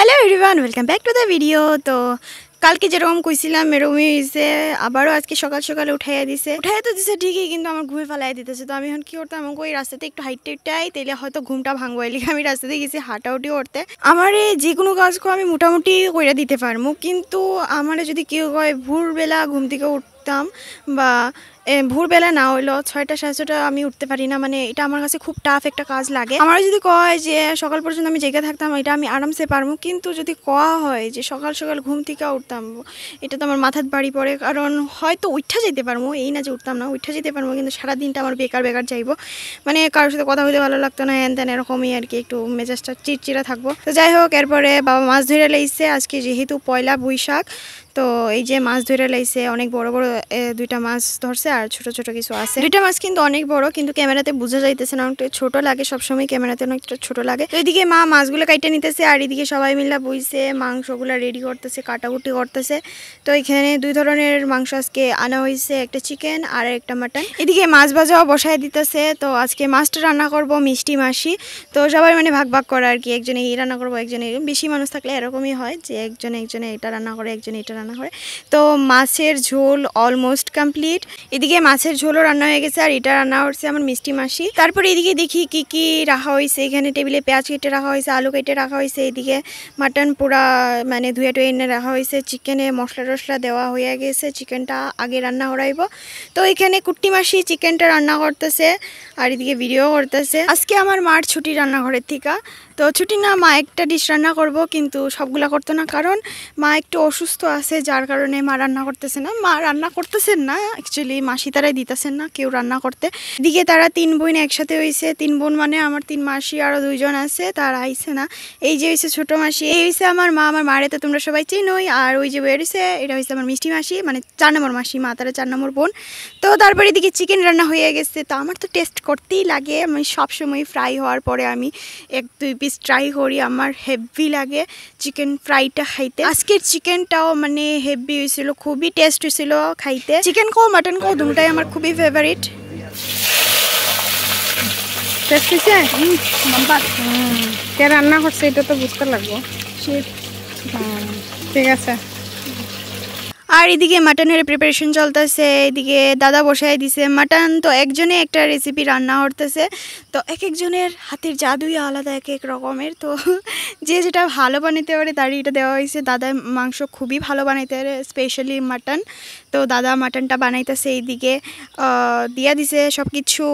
Hello everyone welcome back to the video. तो कल के जेरकम कইছিলাম এরকমই হইছে, আবারও আজকে সকাল সকালে উঠাইয়া তো দিছে ঠিকই, কিন্তু আমার ঘুমে ফালাই দিতেছে। তো আমি এখন কি করতাম, আমাকে ওই রাস্তাতে একটু হাইটটাই তাইলে হয়তো ঘুমটা ভাঙবো, এলিগে আমি রাস্তাতে গেছি হাঁটাউটি করতে। আমার যে কোনো কাজ আমি মোটামুটি কইরা দিতে পারবো, কিন্তু আমার যদি কেউ কয় ভোরবেলা ঘুম থেকে উঠতাম বা ভোরবেলা না হইলো 6টা 6:30 আমি উঠতে পারি না, মানে এটা আমার কাছে খুব টাফ একটা কাজ লাগে। আমার যদি কয় যে সকাল পর্যন্ত আমি জেগে থাকতাম, এটা আমি আরামসে পারবো, কিন্তু যদি কয়া হয় যে সকাল সকাল ঘুম থেকে উঠতাম, এটা তো আমার মাথার বাড়ি পড়ে। কারণ হয়তো উঠা যেতে পারবো, এই না যে উঠতাম না, উঠা যেতে পারবো, কিন্তু সারাদিনটা আমার বেকার বেকার যাইবো, মানে কারোর সাথে কথা বলতে ভালো লাগতো না, হ্যান ত্যান এরকমই আর কি, একটু মেজাজটা চিড়চিড়া থাকবো। তো যাই হোক, এরপরে বাবা মাছ ধরে লাইছে আজকে, যেহেতু পয়লা বৈশাখ। তো এই যে মাছ ধরে লাইছে, অনেক বড় বড় দুইটা মাছ ধরছে আর ছোট ছোট কিছু আছে। দুইটা মাছ কিন্তু অনেক বড়, কিন্তু ক্যামেরাতে বোঝা যাইতেছে না, অনেকটা ছোট লাগে, সবসময় ক্যামেরাতে অনেকটা ছোট লাগে। তো এদিকে মা মাছগুলো কাইটে নিতেছে, আর এদিকে সবাই মিলে বইছে মাংসগুলো রেডি করতেছে, কাটাকুটি করতেছে। তো এখানে দুই ধরনের মাংস আজকে আনা হয়েছে, একটা চিকেন আর একটা মাটন। এদিকে মাছ ভাজাও বসায় দিতেছে। তো আজকে মাছটা রান্না করব মিষ্টি মাসি। তো সবাই মানে ভাগ ভাগ করে আর কি, একজনে এই রান্না করবো, একজনে বেশি মানুষ থাকলে এরকমই হয় যে একজনে এটা রান্না করে, একজনে এটা রান্না করে। তো মাছের ঝোল অলমোস্ট কমপ্লিট। এদিকে মাছের ঝোলও রান্না হয়ে গেছে, আর এটা রান্না হচ্ছে আমার মিষ্টি মাসি। তারপরে এদিকে দেখি কি কি রাখা হয়েছে, এখানে টেবিলে পেঁয়াজ কেটে রাখা হয়েছে, আলু কেটে রাখা হয়েছে, এদিকে মাটন পুরা মানে ধুয়ে টুয়ে এনে রাখা হয়েছে, চিকেনে মশলা টশলা দেওয়া হয়ে গেছে, চিকেনটা আগে রান্না করাইব। তো এখানে কুট্টি মাসি চিকেনটা রান্না করতেছে, আর এদিকে ভিডিও করতেছে। আজকে আমার মার ছুটি রান্নাঘরের থেকে। তো ছুটি না, মা একটা ডিশ রান্না করব, কিন্তু সবগুলা করতো না, কারণ মা একটু অসুস্থ আছে, যার কারণে মা রান্না করতেছে না। মা রান্না করতেছেন না, অ্যাকচুয়ালি মাসি তারাই দিতেছেন না কেউ রান্না করতে। এদিকে তারা 3 বোন একসাথে হয়েছে, 3 বোন মানে আমার 3 মাসি আরও 2 জন আছে, তারা আইছে না। এই যে হয়েছে ছোটো মাসি, এই হয়েছে আমার মা, আমার মারে তো তোমরা সবাই চিনোই। আর ওই যে বেরিয়েছে, এটা হয়েছে আমার মিষ্টি মাসি, মানে 4 নম্বর মাসি, মা তারা 4 নম্বর বোন। তো তারপরে এদিকে চিকেন রান্না হয়ে গেছে। তো আমার তো টেস্ট করতেই লাগে, আমি সবসময় ফ্রাই হওয়ার পরে আমি 1-2 পিস ট্রাই করি, আমার হেভি লাগে চিকেন ফ্রাইটা খাইতে। আজকের চিকেনটাও মানে হেভি হয়েছিল, খুবই টেস্ট হয়েছিল খাইতে। চিকেন কো মাটন কো দুটাই আমার খুবই ফেভারিট। টেস্ট হয়েছে কে রান্না করছে এটা তো বুঝতে লাগবো। ঠিক আছে। আর এদিকে মাটনের প্রিপারেশন চলতেছে, এদিকে দাদা বসাই দিছে মাটন। তো একজনে একটা রেসিপি রান্না করতেছে, তো এক একজনের হাতের জাদুই আলাদা, এক এক রকমের। তো যে যেটা ভালো বানাইতে পারে তারই এটা দেওয়া হয়েছে। দাদা মাংস খুবই ভালো বানাইতে পারে, স্পেশালি মাটন। তো দাদা মাটনটা বানাইতেছে, এইদিকে দিয়া দিছে সব কিছু।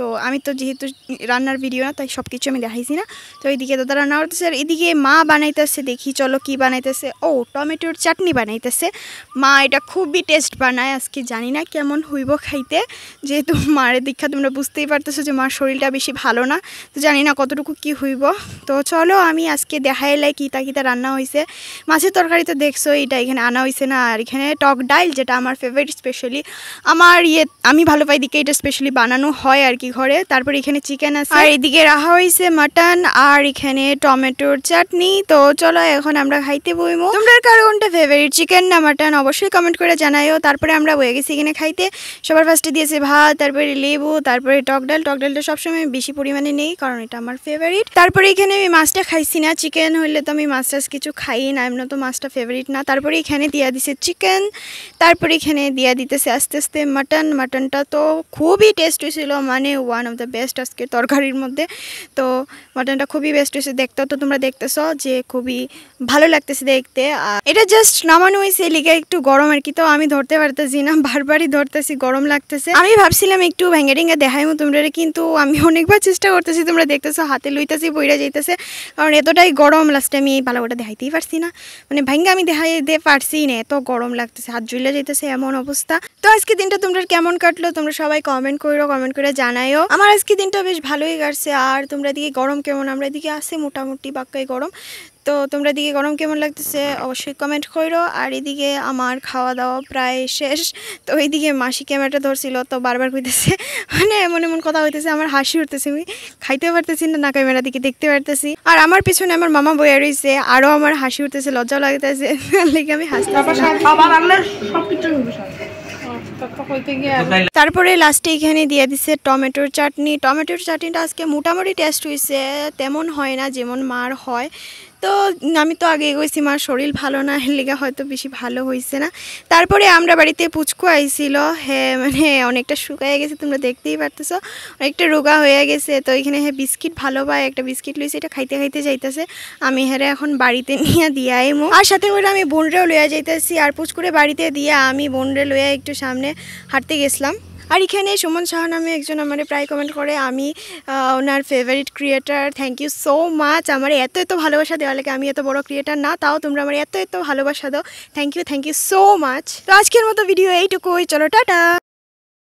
তো আমি তো যেহেতু রান্নার ভিডিও না, তাই সব কিছু আমি দেখাইছি না। তো এইদিকে দাদা রান্না করতেছে, আর এদিকে মা বানাইতেছে, দেখি চলো কি বানাইতেছে। ও টমেটোর চাটনি বানাইতেছে মা, এটা খুবই টেস্ট বানায়। আজকে জানি না কেমন হইব খাইতে, যেহেতু মায়ের দীক্ষা তোমরা বুঝতেই পারতেছো যে মার শরীরটা বেশি ভালো না, তো জানি না কতটুকু কি হইব। তো চলো আমি আজকে দেখাইলাই কিতা কিতা রান্না হয়েছে। মাছের তরকারি তো দেখছো, এটা এখানে আনা হয়েছে না। আর এখানে টক ডাল, যেটা আমার ফেভারিট, স্পেশালি আমার আমি ভালো পাই দিকে এটা স্পেশালি বানানো হয় আর কি ঘরে। তারপর এখানে চিকেন আছে, আর এদিকে রাখা হয়েছে মাটন, আর এখানে টমেটোর চাটনি। তো চলো এখন আমরা খাইতে বইমো। তোমরা কার কোনটা ফেভারিট, চিকেন না মাটন, অবশ্যই কমেন্ট করে জানাইও। তারপরে আমরা বয়ে গেছি এখানে খাইতে। সবার ফার্স্টে দিয়েছে ভাত, তারপরে লেবু, তারপরে টক ডাল। টক ডালটা সবসময় বেশি পরিমাণে নেই, কারণ এটা আমার ফেভারিট। তারপরে এখানে আমি মাছটা খাইছি না, চিকেন হইলে তো আমি মাছ টাছ কিছু খাই না, এমনি তো মাছটা ফেভারিট না। তারপরে এখানে দিয়া দিছে চিকেন, তারপরে এখানে দিয়া দিতেছে আস্তে আস্তে মাটন। মাটনটা তো খুবই টেস্ট হয়েছিল, মানে ওয়ান অফ দ্য বেস্ট আজকে তরকারির মধ্যে। তো মাটনটা খুবই বেস্ট হয়েছে, দেখতেও তো তোমরা দেখতেছো যে খুবই ভালো লাগতেছে দেখতে। আর এটা জাস্ট নামানো হয়েছে, লিগে একটু গরম আর কি, তো আমি ধরতে পারতেছি না, বারবারই ধরতেছি, গরম লাগতেছে। আমি ভাবছিলাম একটু ভেঙে টেঙ্গে দেখাইমো তোমরা, কিন্তু আমি অনেকবার চেষ্টা করতেছি, তোমরা দেখতেছো হাতে লইতেছি, বইরা যাইতেছে, কারণ এতটাই গরম। লাস্টে আমি ভালো করে দেখাইতেই পারছি না, মানে ভেঙে আমি দেখাই দিয়ে পারছি না, এত গরম লাগতেছে, হাত জ্বলে যাইতেছে, এমন অবস্থা। তো আজকে দিনটা তোমরা কেমন কাটলো তোমরা সবাই কমেন্ট করো, কমেন্ট করে জানাইও। আমার আজকে দিনটা বেশ ভালোই কাটছে। আর তোমরা দিকে গরম কেমন? আমরা দিকে আছে মোটামুটি বাক্কাই গরম। তো তোমরা দিকে গরম কেমন লাগতেছে অবশ্যই কমেন্ট করো। আর এদিকে আমার খাওয়া দাওয়া প্রায় শেষ। তো এইদিকে মাসি ক্যামেরাটা ধরছিল, তো বারবার কইতেছে, মানে এমন এমন কথা হইতেছে, আমার হাসি উঠতেছে, আমি খাইতে পারতেছি না, ক্যামেরা দিকে দেখতে পারতেছি। আর আমার পিছনে আমার মামা বইয়া রয়েছে, আরও আমার হাসি উঠতেছে, লজ্জা লাগতেছে, লেগে আমি হাসতেছি। তারপরে লাস্টে এখানে দিয়ে দিছে টমেটোর চাটনি। টমেটোর চাটনিটা আজকে মোটামুটি টেস্ট হয়েছে, তেমন হয় না যেমন মার হয়। তো আমি তো আগে কইছি মার শরীর ভালো না, লেগে হয়তো বেশি ভালো হয়েছে না। তারপরে আমরা বাড়িতে পুচকু আইছিল, হ্যাঁ মানে অনেকটা শুকাইয়া গেছে, তোমরা দেখতেই পারতেছো অনেকটা রোগা হয়ে গেছে। তো এখানে হ্যাঁ বিস্কিট ভালো পায়, একটা বিস্কিট লইছে, এটা খাইতে খাইতে যাইতেছে। আমি হ্যাঁ এখন বাড়িতে নিয়ে দিয়ে আইমো, আর সাথে করে আমি বোনরেও লইয়া যাইতেছি। আর পুচকুরে বাড়িতে দিয়ে আমি বোনরে লইয়া একটু সামনে হাঁটতে গেছিলাম। আর এখানে সুমন সাহা নামে একজন আমার প্রায় কমেন্ট করে আমি ওনার favourite creator. Thank you so much, আমার এত ভালোবাসা দেওয়া লাগে। আমি এত বড় ক্রিয়েটার না, তাও তোমরা আমার এত ভালোবাসা দাও। Thank you so much. তো আজকের মতো ভিডিও এইটুকুই, চলো টাটা।